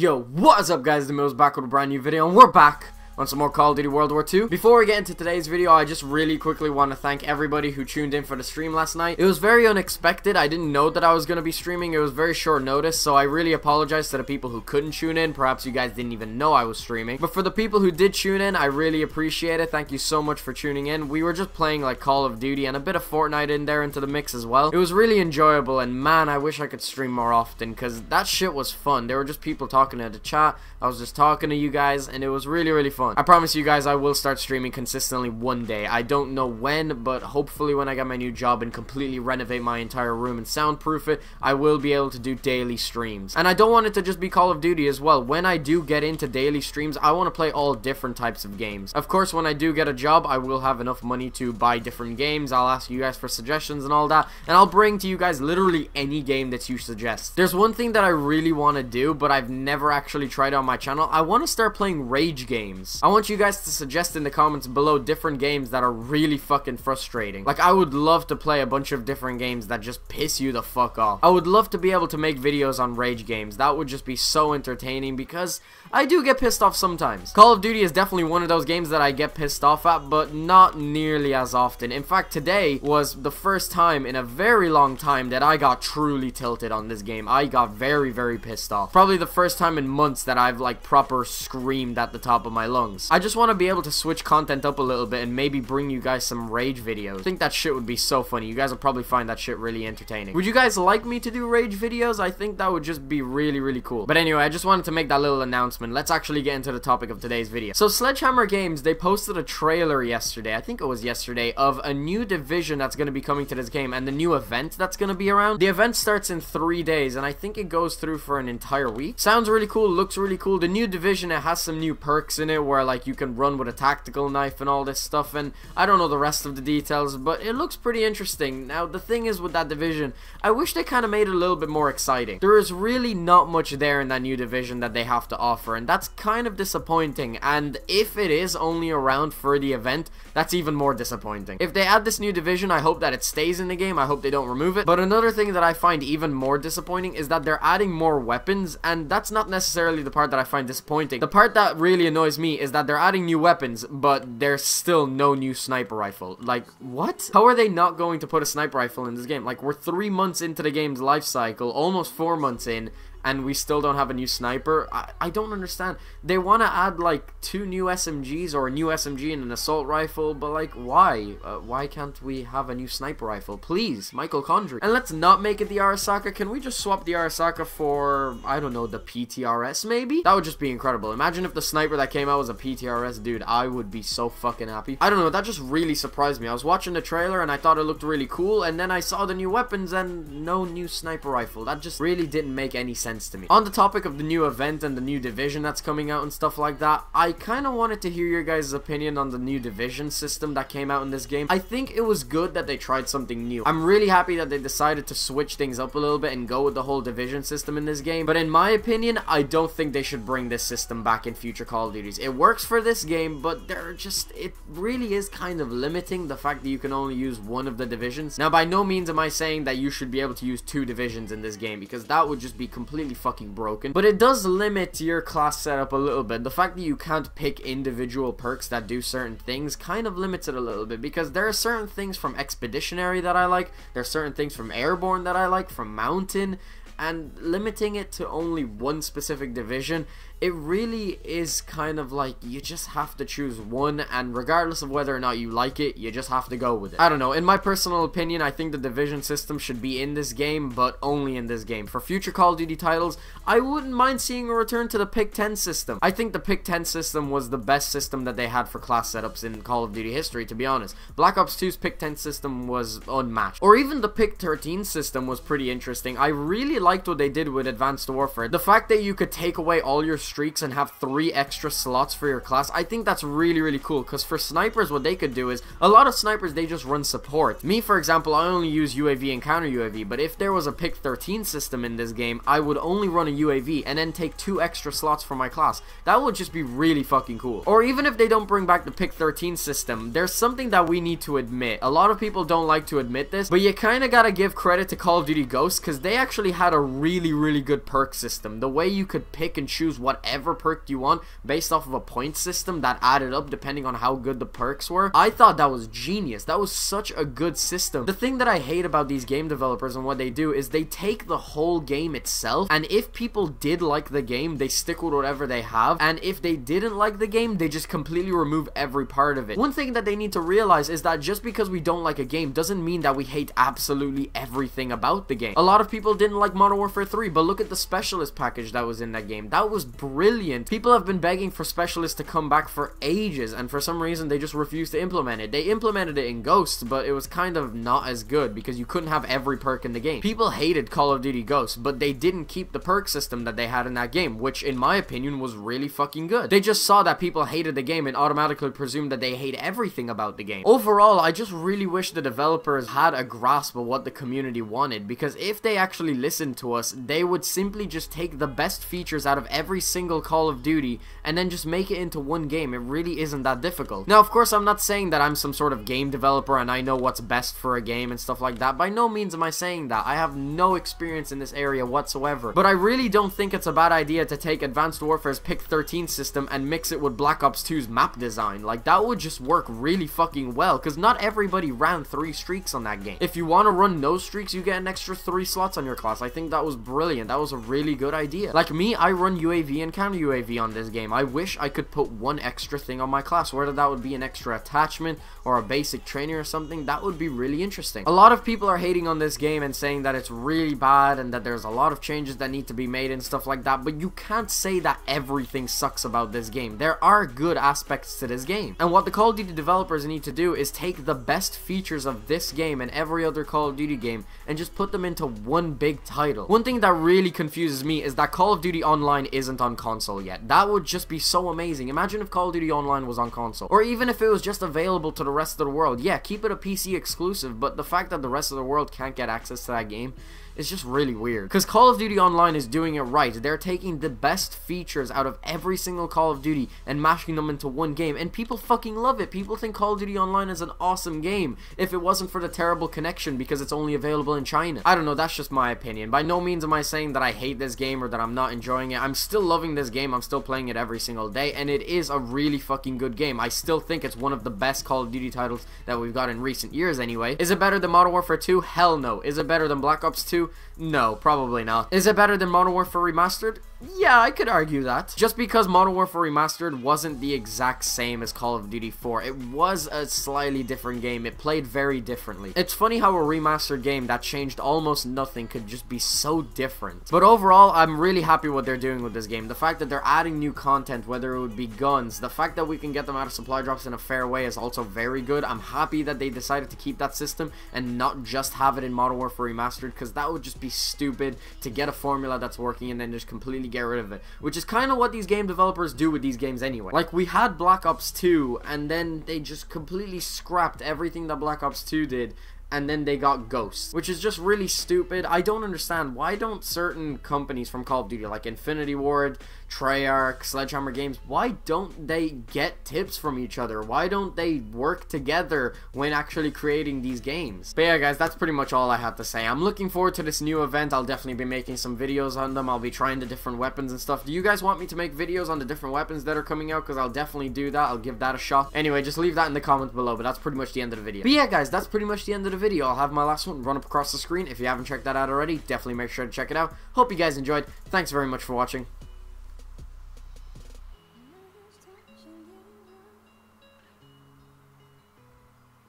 Yo, what is up guys, the Mill's back with a brand new video, and we're back on some more Call of Duty World War II. Before we get into today's video, I just really quickly want to thank everybody who tuned in for the stream last night. It was very unexpected. I didn't know that I was going to be streaming. It was very short notice, so I really apologize to the people who couldn't tune in. Perhaps you guys didn't even know I was streaming. But for the people who did tune in, I really appreciate it. Thank you so much for tuning in. We were just playing like Call of Duty and a bit of Fortnite in there into the mix as well. It was really enjoyable, and man, I wish I could stream more often because that shit was fun. There were just people talking in the chat. I was just talking to you guys, and it was really fun. I promise you guys I will start streaming consistently one day. I don't know when, but hopefully when I get my new job and completely renovate my entire room and soundproof it, I will be able to do daily streams. And I don't want it to just be Call of Duty as well. When I do get into daily streams, I want to play all different types of games. Of course, when I do get a job, I will have enough money to buy different games. I'll ask you guys for suggestions and all that, and I'll bring to you guys literally any game that you suggest. There's one thing that I really want to do, but I've never actually tried on my channel. I want to start playing rage games. I want you guys to suggest in the comments below different games that are really fucking frustrating. Like, I would love to play a bunch of different games that just piss you the fuck off. I would love to be able to make videos on rage games. That would just be so entertaining because I do get pissed off sometimes. Call of Duty is definitely one of those games that I get pissed off at, but not nearly as often. In fact, today was the first time in a very long time that I got truly tilted on this game. I got very pissed off. Probably the first time in months that I've like proper screamed at the top of my lungs. I just want to be able to switch content up a little bit and maybe bring you guys some rage videos. I think that shit would be so funny. You guys will probably find that shit really entertaining. Would you guys like me to do rage videos? I think that would just be really cool. But anyway, I just wanted to make that little announcement. Let's actually get into the topic of today's video. So Sledgehammer Games, they posted a trailer yesterday, I think it was yesterday, of a new division that's going to be coming to this game and the new event that's going to be around. The event starts in 3 days and I think it goes through for an entire week. Sounds really cool, looks really cool. The new division, it has some new perks in it where like you can run with a tactical knife and all this stuff, and I don't know the rest of the details, but it looks pretty interesting. Now the thing is with that division, I wish they kind of made it a little bit more exciting. There is really not much there in that new division that they have to offer, and that's kind of disappointing. And if it is only around for the event, that's even more disappointing. If they add this new division, I hope that it stays in the game. I hope they don't remove it. But another thing that I find even more disappointing is that they're adding more weapons, and that's not necessarily the part that I find disappointing. The part that really annoys me is that they're adding new weapons, but there's still no new sniper rifle. Like, what? How are they not going to put a sniper rifle in this game? Like, we're 3 months into the game's life cycle, almost 4 months in, and we still don't have a new sniper. I don't understand. They want to add like 2 new SMGs or a new SMG and an assault rifle, but like why? Why can't we have a new sniper rifle? Please, Michael Condrey. And let's not make it the Arasaka. Can we just swap the Arasaka for, I don't know, the PTRS maybe? That would just be incredible. Imagine if the sniper that came out was a PTRS, dude. I would be so fucking happy. I don't know, that just really surprised me. I was watching the trailer and I thought it looked really cool, and then I saw the new weapons and no new sniper rifle. That just really didn't make any sense to me. On the topic of the new event and the new division that's coming out and stuff like that, I kind of wanted to hear your guys' opinion on the new division system that came out in this game. I think it was good that they tried something new. I'm really happy that they decided to switch things up a little bit and go with the whole division system in this game, but in my opinion, I don't think they should bring this system back in future Call of Duties. It works for this game, but it really is kind of limiting the fact that you can only use one of the divisions. Now, by no means am I saying that you should be able to use 2 divisions in this game, because that would just be completely fucking broken, but it does limit your class setup a little bit. The fact that you can't pick individual perks that do certain things kind of limits it a little bit, because there are certain things from Expeditionary that I like, there are certain things from Airborne that I like, from Mountain, and limiting it to only one specific division, it really is kind of like you just have to choose one, and regardless of whether or not you like it, you just have to go with it. I don't know, in my personal opinion, I think the division system should be in this game, but only in this game. For future Call of Duty titles, I wouldn't mind seeing a return to the Pick 10 system. I think the Pick 10 system was the best system that they had for class setups in Call of Duty history, to be honest. Black Ops 2's Pick 10 system was unmatched. Or even the Pick 13 system was pretty interesting. I really liked what they did with Advanced Warfare. The fact that you could take away all your streaks and have 3 extra slots for your class, I think that's really cool, because for snipers, what they could do is, a lot of snipers, they just run support. Me, for example, I only use UAV and counter UAV, but if there was a Pick 13 system in this game, I would only run a UAV and then take 2 extra slots for my class. That would just be really fucking cool. Or even if they don't bring back the Pick 13 system, there's something that we need to admit. A lot of people don't like to admit this, but you kind of gotta give credit to Call of Duty Ghosts, because they actually had had a really good perk system. The way you could pick and choose whatever perk you want based off of a point system that added up depending on how good the perks were. I thought that was genius. That was such a good system. The thing that I hate about these game developers and what they do is they take the whole game itself, and if people did like the game, they stick with whatever they have, and if they didn't like the game, they just completely remove every part of it. One thing that they need to realize is that just because we don't like a game doesn't mean that we hate absolutely everything about the game. A lot of people didn't like Modern Warfare 3, but look at the Specialist package that was in that game. That was brilliant. People have been begging for Specialists to come back for ages, and for some reason they just refused to implement it. They implemented it in Ghosts, but it was kind of not as good because you couldn't have every perk in the game. People hated Call of Duty Ghosts, but they didn't keep the perk system that they had in that game, which in my opinion was really fucking good. They just saw that people hated the game and automatically presumed that they hate everything about the game. Overall, I just really wish the developers had a grasp of what the community wanted, because if they actually listened to us, they would simply just take the best features out of every single Call of Duty and then just make it into one game. It really isn't that difficult. Now, of course, I'm not saying that I'm some sort of game developer and I know what's best for a game and stuff like that. By no means am I saying that. I have no experience in this area whatsoever. But I really don't think it's a bad idea to take Advanced Warfare's Pick 13 system and mix it with Black Ops 2's map design. Like, that would just work really fucking well, because not everybody ran 3 streaks on that game. If you want to run no streaks, you get an extra 3 slots on your class. I think that was brilliant. That was a really good idea. Like me, I run UAV and counter UAV on this game. I wish I could put one extra thing on my class, whether that would be an extra attachment or a basic trainer or something. That would be really interesting. A lot of people are hating on this game and saying that it's really bad and that there's a lot of changes that need to be made and stuff like that, but you can't say that everything sucks about this game. There are good aspects to this game, and what the Call of Duty developers need to do is take the best features of this game and every other Call of Duty game and just put them into one big title. One thing that really confuses me is that Call of Duty Online isn't on console yet. That would just be so amazing. Imagine if Call of Duty Online was on console, or even if it was just available to the rest of the world. Yeah, keep it a PC exclusive, but the fact that the rest of the world can't get access to that game, it's just really weird. Because Call of Duty Online is doing it right. They're taking the best features out of every single Call of Duty and mashing them into one game, and people fucking love it. People think Call of Duty Online is an awesome game if it wasn't for the terrible connection because it's only available in China. I don't know, that's just my opinion. By no means am I saying that I hate this game or that I'm not enjoying it. I'm still loving this game. I'm still playing it every single day, and it is a really fucking good game. I still think it's one of the best Call of Duty titles that we've got in recent years anyway. Is it better than Modern Warfare 2? Hell no. Is it better than Black Ops 2? No, probably not. Is it better than Modern Warfare Remastered? Yeah, I could argue that. Just because Modern Warfare Remastered wasn't the exact same as Call of Duty 4, it was a slightly different game. It played very differently. It's funny how a remastered game that changed almost nothing could just be so different. But overall, I'm really happy what they're doing with this game. The fact that they're adding new content, whether it would be guns, the fact that we can get them out of supply drops in a fair way is also very good. I'm happy that they decided to keep that system and not just have it in Modern Warfare Remastered, because that would just be stupid to get a formula that's working and then just completely get rid of it, which is kind of what these game developers do with these games anyway. Like, we had Black Ops 2 and then they just completely scrapped everything that Black Ops 2 did, and then they got Ghosts, which is just really stupid. I don't understand, why don't certain companies from Call of Duty, like Infinity Ward, Treyarch, Sledgehammer Games, why don't they get tips from each other? Why don't they work together when actually creating these games? But yeah, guys, that's pretty much all I have to say. I'm looking forward to this new event. I'll definitely be making some videos on them. I'll be trying the different weapons and stuff. Do you guys want me to make videos on the different weapons that are coming out? Because I'll definitely do that. I'll give that a shot. Anyway, just leave that in the comments below, but that's pretty much the end of the video. But yeah, guys, that's pretty much the end of the video. I'll have my last one run up across the screen. If you haven't checked that out already, definitely make sure to check it out. Hope you guys enjoyed. Thanks very much for watching.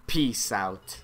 Peace out.